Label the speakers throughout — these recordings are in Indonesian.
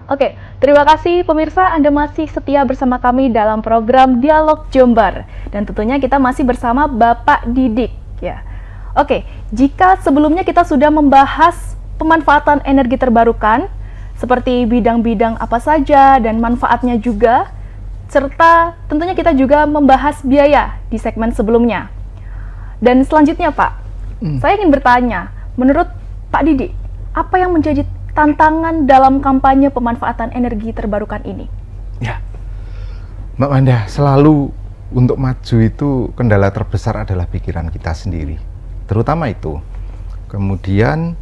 Speaker 1: Oke, terima kasih pemirsa, Anda masih setia bersama kami dalam program Dialog Jember. Dan tentunya kita masih bersama Bapak Didik. Ya. Oke, jika sebelumnya kita sudah membahas pemanfaatan energi terbarukan, seperti bidang-bidang apa saja dan manfaatnya juga, serta tentunya kita juga membahas biaya di segmen sebelumnya. Dan selanjutnya Pak, saya ingin bertanya, menurut Pak Didik, apa yang menjadi tantangan dalam kampanye pemanfaatan energi terbarukan ini?
Speaker 2: Ya, Mbak Manda, selalu untuk maju itu kendala terbesar adalah pikiran kita sendiri, terutama itu. Kemudian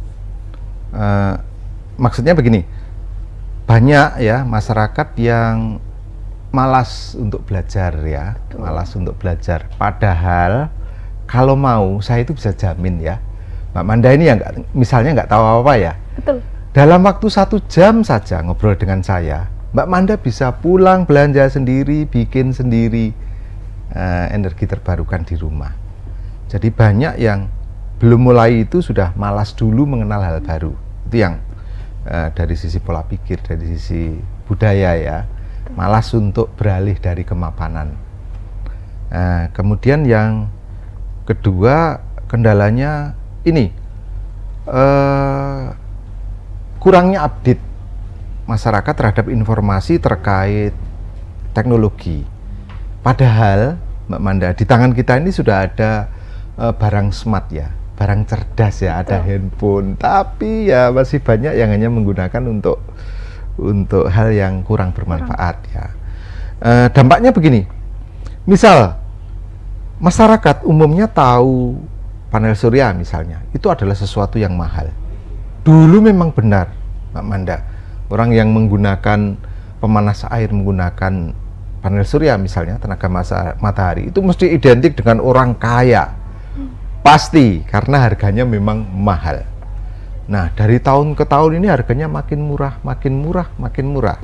Speaker 2: maksudnya begini, banyak ya masyarakat yang malas untuk belajar ya. Betul. Malas untuk belajar. Padahal kalau mau, saya itu bisa jamin ya, Mbak Manda ini yang misalnya nggak tahu apa-apa ya. Betul. Dalam waktu 1 jam saja ngobrol dengan saya, Mbak Manda bisa pulang belanja sendiri, bikin sendiri energi terbarukan di rumah. Jadi banyak yang belum mulai itu sudah malas dulu mengenal hal baru. Itu yang dari sisi pola pikir, dari sisi budaya ya, malas untuk beralih dari kemapanan. Kemudian yang kedua, kendalanya ini, kurangnya update masyarakat terhadap informasi terkait teknologi. Padahal Mbak Manda, di tangan kita ini sudah ada barang smart ya, barang cerdas ya, ada handphone, tapi ya masih banyak yang hanya menggunakan untuk hal yang kurang bermanfaat ya. Dampaknya begini, misal masyarakat umumnya tahu panel surya misalnya, itu adalah sesuatu yang mahal. Dulu memang benar, Mbak Manda, orang yang menggunakan pemanas air menggunakan panel surya misalnya, tenaga matahari, itu mesti identik dengan orang kaya. Pasti, karena harganya memang mahal. Nah, dari tahun ke tahun ini harganya makin murah, makin murah, makin murah.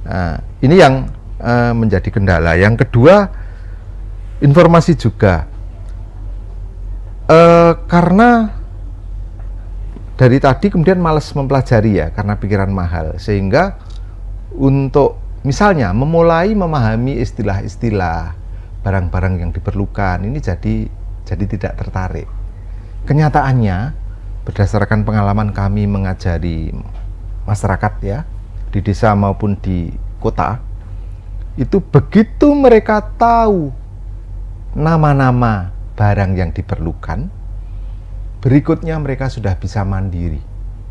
Speaker 2: Nah, ini yang menjadi kendala. Yang kedua, informasi juga. Karena dari tadi kemudian malas mempelajari ya, karena pikiran mahal, sehingga untuk misalnya memulai memahami istilah-istilah barang-barang yang diperlukan ini jadi tidak tertarik. Kenyataannya, berdasarkan pengalaman kami mengajari masyarakat ya, di desa maupun di kota, itu begitu mereka tahu nama-nama barang yang diperlukan, berikutnya mereka sudah bisa mandiri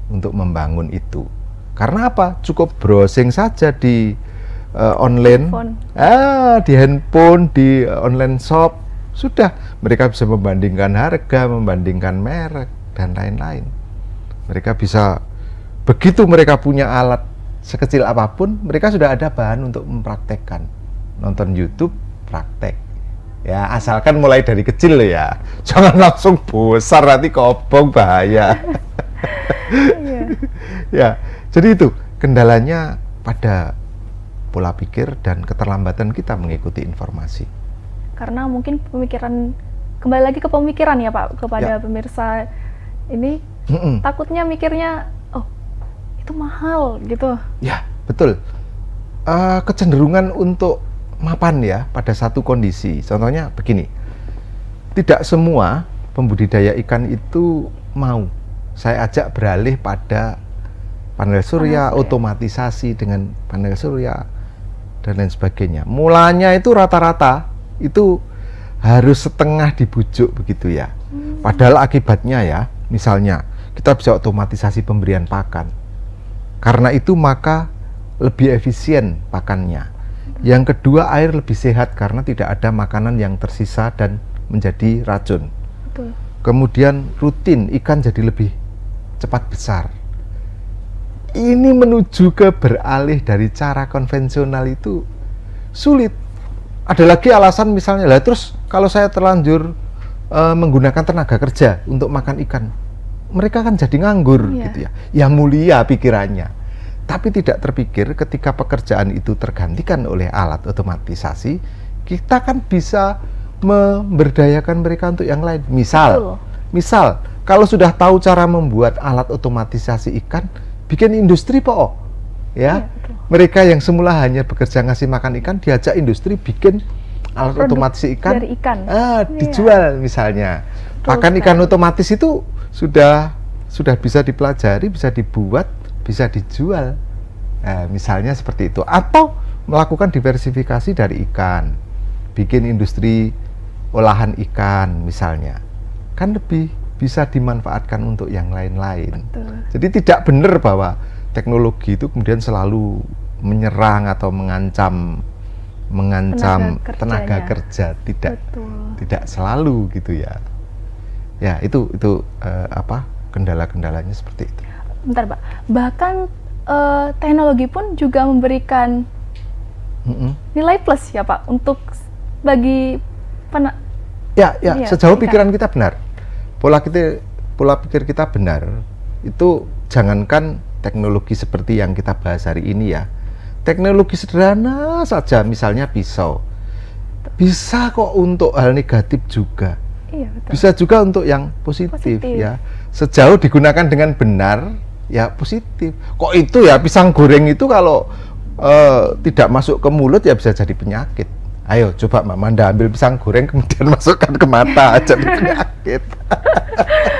Speaker 2: untuk membangun itu. Karena apa? Cukup browsing saja di online, di handphone, di online shop, sudah mereka bisa membandingkan harga, membandingkan merek, dan lain-lain. Mereka bisa, begitu mereka punya alat sekecil apapun, mereka sudah ada bahan untuk mempraktekkan. Nonton YouTube, praktek. Ya, asalkan mulai dari kecil ya. Jangan langsung besar, nanti kobong, bahaya. Ya, jadi itu kendalanya pada pola pikir dan keterlambatan kita mengikuti informasi.
Speaker 1: Karena mungkin pemikiran, kembali lagi ke pemikiran ya Pak, kepada pemirsa ini, takutnya mikirnya, oh itu mahal gitu.
Speaker 2: Ya, betul. Kecenderungan untuk mapan ya pada satu kondisi. Contohnya begini, tidak semua pembudidaya ikan itu mau saya ajak beralih pada panel surya, otomatisasi dengan panel surya, dan lain sebagainya. Mulanya itu rata-rata itu harus setengah dibujuk begitu ya. Padahal akibatnya ya, misalnya kita bisa otomatisasi pemberian pakan. Karena itu maka lebih efisien pakannya. Yang kedua, air lebih sehat karena tidak ada makanan yang tersisa dan menjadi racun.
Speaker 1: Betul.
Speaker 2: Kemudian rutin, ikan jadi lebih cepat besar. Ini menuju ke beralih dari cara konvensional itu sulit. Ada lagi alasan misalnya, lah terus kalau saya terlanjur menggunakan tenaga kerja untuk makan ikan, mereka kan jadi nganggur gitu ya. Ya mulia pikirannya. Tapi tidak terpikir ketika pekerjaan itu tergantikan oleh alat otomatisasi, kita kan bisa memberdayakan mereka untuk yang lain. Misal, kalau sudah tahu cara membuat alat otomatisasi ikan, bikin industri po. ya.
Speaker 1: betul.
Speaker 2: Mereka yang semula hanya bekerja ngasih makan ikan, diajak industri bikin alat
Speaker 1: Produk
Speaker 2: otomatis ikan,
Speaker 1: dari ikan.
Speaker 2: dijual misalnya.
Speaker 1: Betul
Speaker 2: Pakan
Speaker 1: sekali.
Speaker 2: ikan otomatis itu sudah bisa dipelajari, bisa dibuat, bisa dijual. Misalnya seperti itu. Atau melakukan diversifikasi dari ikan, bikin industri olahan ikan misalnya. Kan lebih bisa dimanfaatkan untuk yang lain-lain.
Speaker 1: Betul.
Speaker 2: Jadi tidak benar bahwa teknologi itu kemudian selalu menyerang atau mengancam tenaga kerja, tidak selalu gitu ya. Ya, itu kendala-kendalanya seperti itu.
Speaker 1: Bentar, Pak. Bahkan teknologi pun juga memberikan nilai plus ya, Pak, untuk bagi
Speaker 2: Ya, sejauh pikiran kita benar. Pola pikir kita benar. Itu jangankan teknologi seperti yang kita bahas hari ini ya. Teknologi sederhana saja, misalnya pisau. Bisa kok untuk hal negatif juga.
Speaker 1: Iya, betul.
Speaker 2: Bisa juga untuk yang positif ya. Sejauh digunakan dengan benar, ya positif. Kok itu ya, pisang goreng itu kalau tidak masuk ke mulut ya bisa jadi penyakit. Ayo coba Mbak Manda ambil pisang goreng kemudian masukkan ke mata, jadi penyakit.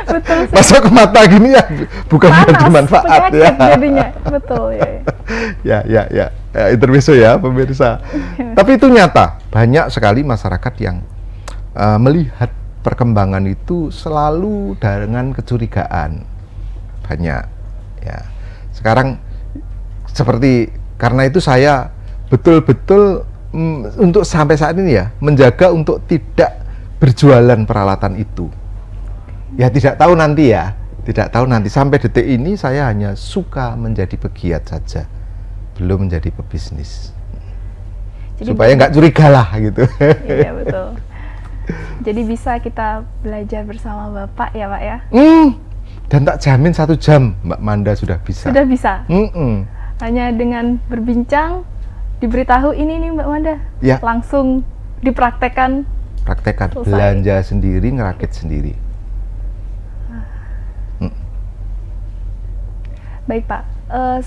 Speaker 1: Betul.
Speaker 2: Masuk ke mata gini ya bukan menjadi manfaat ya.
Speaker 1: Jadinya, betul ya.
Speaker 2: Ya, intermezzo ya pemirsa. Tapi itu nyata, banyak sekali masyarakat yang melihat perkembangan itu selalu dengan kecurigaan. Banyak ya. Sekarang seperti karena itu saya betul-betul untuk sampai saat ini ya menjaga untuk tidak berjualan peralatan itu. Ya tidak tahu nanti sampai detik ini saya hanya suka menjadi pegiat saja, belum menjadi pebisnis. Jadi supaya nggak curiga lah gitu.
Speaker 1: Iya betul. Jadi bisa kita belajar bersama Bapak ya Pak ya.
Speaker 2: Dan tak jamin 1 jam Mbak Manda sudah bisa.
Speaker 1: Sudah bisa. Hanya dengan berbincang, diberitahu ini nih Mbak Manda,
Speaker 2: ya.
Speaker 1: Langsung dipraktekkan. Selesai.
Speaker 2: Belanja sendiri, ngerakit sendiri.
Speaker 1: Baik Pak,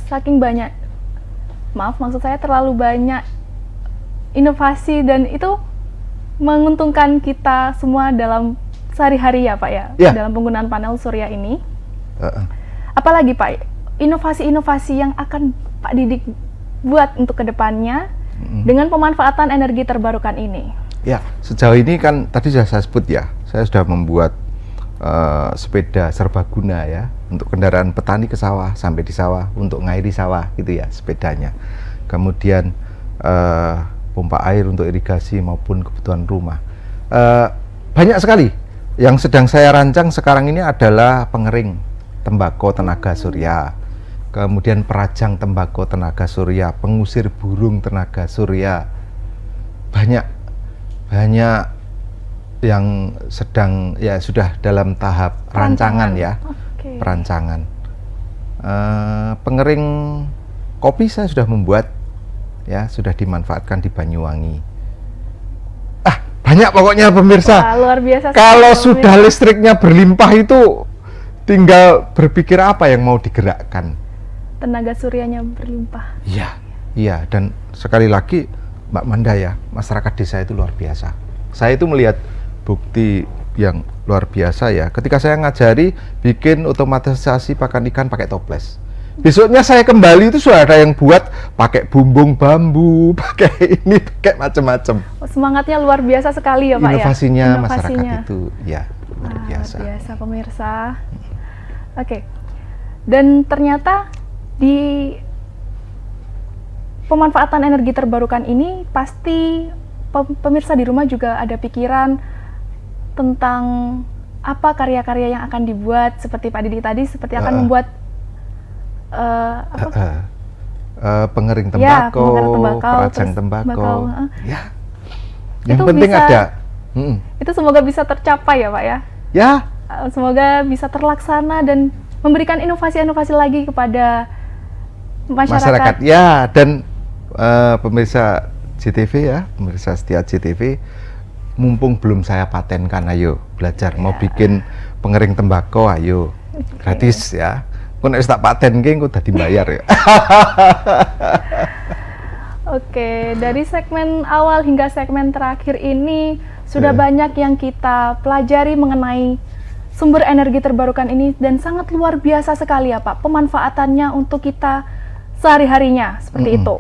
Speaker 1: saking banyak, maksud saya terlalu banyak inovasi dan itu menguntungkan kita semua dalam sehari-hari ya Pak ya, dalam penggunaan panel surya ini. Apalagi Pak, inovasi-inovasi yang akan Pak Didik buat untuk kedepannya dengan pemanfaatan energi terbarukan ini?
Speaker 2: Ya, sejauh ini kan tadi sudah saya sebut ya, saya sudah membuat sepeda serbaguna ya, untuk kendaraan petani ke sawah, sampai di sawah, untuk ngairi sawah gitu ya sepedanya. Kemudian pompa air untuk irigasi maupun kebutuhan rumah. Banyak sekali yang sedang saya rancang sekarang ini adalah pengering tembakau tenaga surya, kemudian perajang tembakau tenaga surya, pengusir burung tenaga surya. Banyak yang sedang ya sudah dalam tahap rancangan ya. Perancangan. Pengering kopi saya sudah membuat ya, sudah dimanfaatkan di Banyuwangi. Banyak pokoknya pemirsa.
Speaker 1: Wah, luar biasa.
Speaker 2: Kalau sudah listriknya berlimpah itu tinggal berpikir apa yang mau digerakkan.
Speaker 1: Tenaga suryanya berlimpah.
Speaker 2: Iya, dan sekali lagi Mbak Manda ya, masyarakat desa itu luar biasa. Saya itu melihat bukti yang luar biasa ya, ketika saya ngajari bikin otomatisasi pakan ikan pakai toples. Besoknya saya kembali itu sudah ada yang buat pakai bumbung bambu, pakai ini, pakai macam-macam.
Speaker 1: Semangatnya luar biasa sekali ya Pak
Speaker 2: Inovasinya
Speaker 1: ya.
Speaker 2: Masyarakat itu ya luar biasa.
Speaker 1: Luar biasa pemirsa. Oke. Dan ternyata di pemanfaatan energi terbarukan ini pasti pemirsa di rumah juga ada pikiran tentang apa karya-karya yang akan dibuat, seperti Pak Didik tadi, seperti akan membuat
Speaker 2: pengering tembakau, perajang tembakau. Ya. Yang
Speaker 1: itu
Speaker 2: penting
Speaker 1: bisa,
Speaker 2: ada.
Speaker 1: Itu semoga bisa tercapai ya Pak ya.
Speaker 2: Ya.
Speaker 1: Semoga bisa terlaksana dan memberikan inovasi-inovasi lagi kepada masyarakat.
Speaker 2: Ya, dan pemirsa JTV ya, pemirsa setia JTV, mumpung belum saya patenkan, ayo belajar. Mau bikin pengering tembakau, ayo gratis ya. Kok nek wis tak patenke engko dadi bayar ya.
Speaker 1: Oke, dari segmen awal hingga segmen terakhir ini sudah banyak yang kita pelajari mengenai sumber energi terbarukan ini dan sangat luar biasa sekali ya Pak pemanfaatannya untuk kita sehari-harinya seperti itu.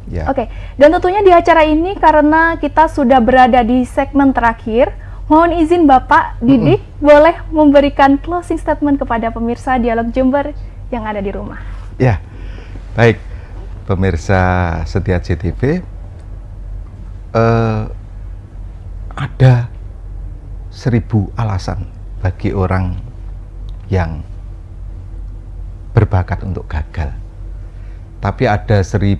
Speaker 2: Ya.
Speaker 1: Oke, dan tentunya di acara ini karena kita sudah berada di segmen terakhir, mohon izin Bapak Didik boleh memberikan closing statement kepada pemirsa Dialog Jember yang ada di rumah.
Speaker 2: Ya, baik pemirsa setia JTV, ada 1000 alasan bagi orang yang berbakat untuk gagal. Tapi ada 1000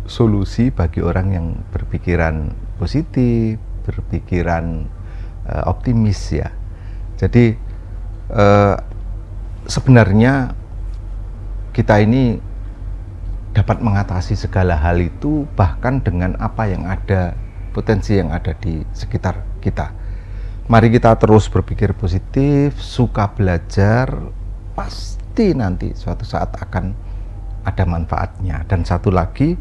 Speaker 2: solusi bagi orang yang berpikiran positif, berpikiran optimis ya. Jadi sebenarnya kita ini dapat mengatasi segala hal itu bahkan dengan apa yang ada, potensi yang ada di sekitar kita. Mari kita terus berpikir positif, suka belajar, pasti nanti suatu saat akan ada manfaatnya. Dan satu lagi,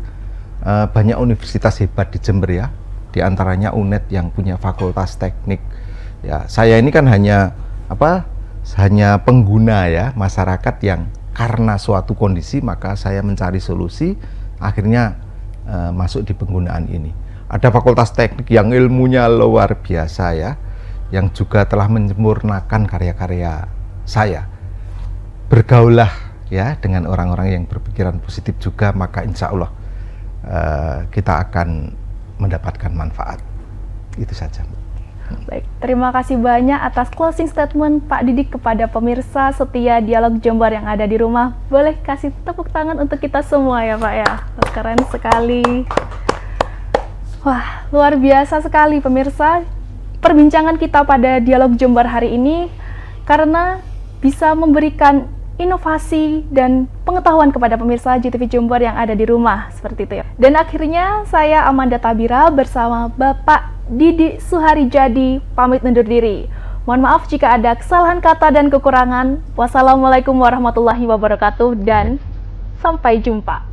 Speaker 2: banyak universitas hebat di Jember ya, di antaranya UNED yang punya fakultas teknik. Ya, saya ini kan hanya pengguna ya, masyarakat yang karena suatu kondisi maka saya mencari solusi, akhirnya masuk di penggunaan ini. Ada fakultas teknik yang ilmunya luar biasa ya, yang juga telah menyempurnakan karya-karya saya. Bergaulah ya dengan orang-orang yang berpikiran positif juga, maka insya Allah kita akan mendapatkan manfaat. Itu saja.
Speaker 1: Baik, terima kasih banyak atas closing statement Pak Didik kepada pemirsa setia Dialog Jember yang ada di rumah. Boleh kasih tepuk tangan untuk kita semua ya Pak ya. Keren sekali. Wah, luar biasa sekali pemirsa perbincangan kita pada Dialog Jember hari ini, karena bisa memberikan inovasi dan pengetahuan kepada pemirsa JTV Jember yang ada di rumah, seperti itu ya. Dan akhirnya saya Amanda Tabira bersama Bapak Didik Suharijadi pamit undur diri. Mohon maaf jika ada kesalahan kata dan kekurangan. Wassalamualaikum warahmatullahi wabarakatuh dan sampai jumpa.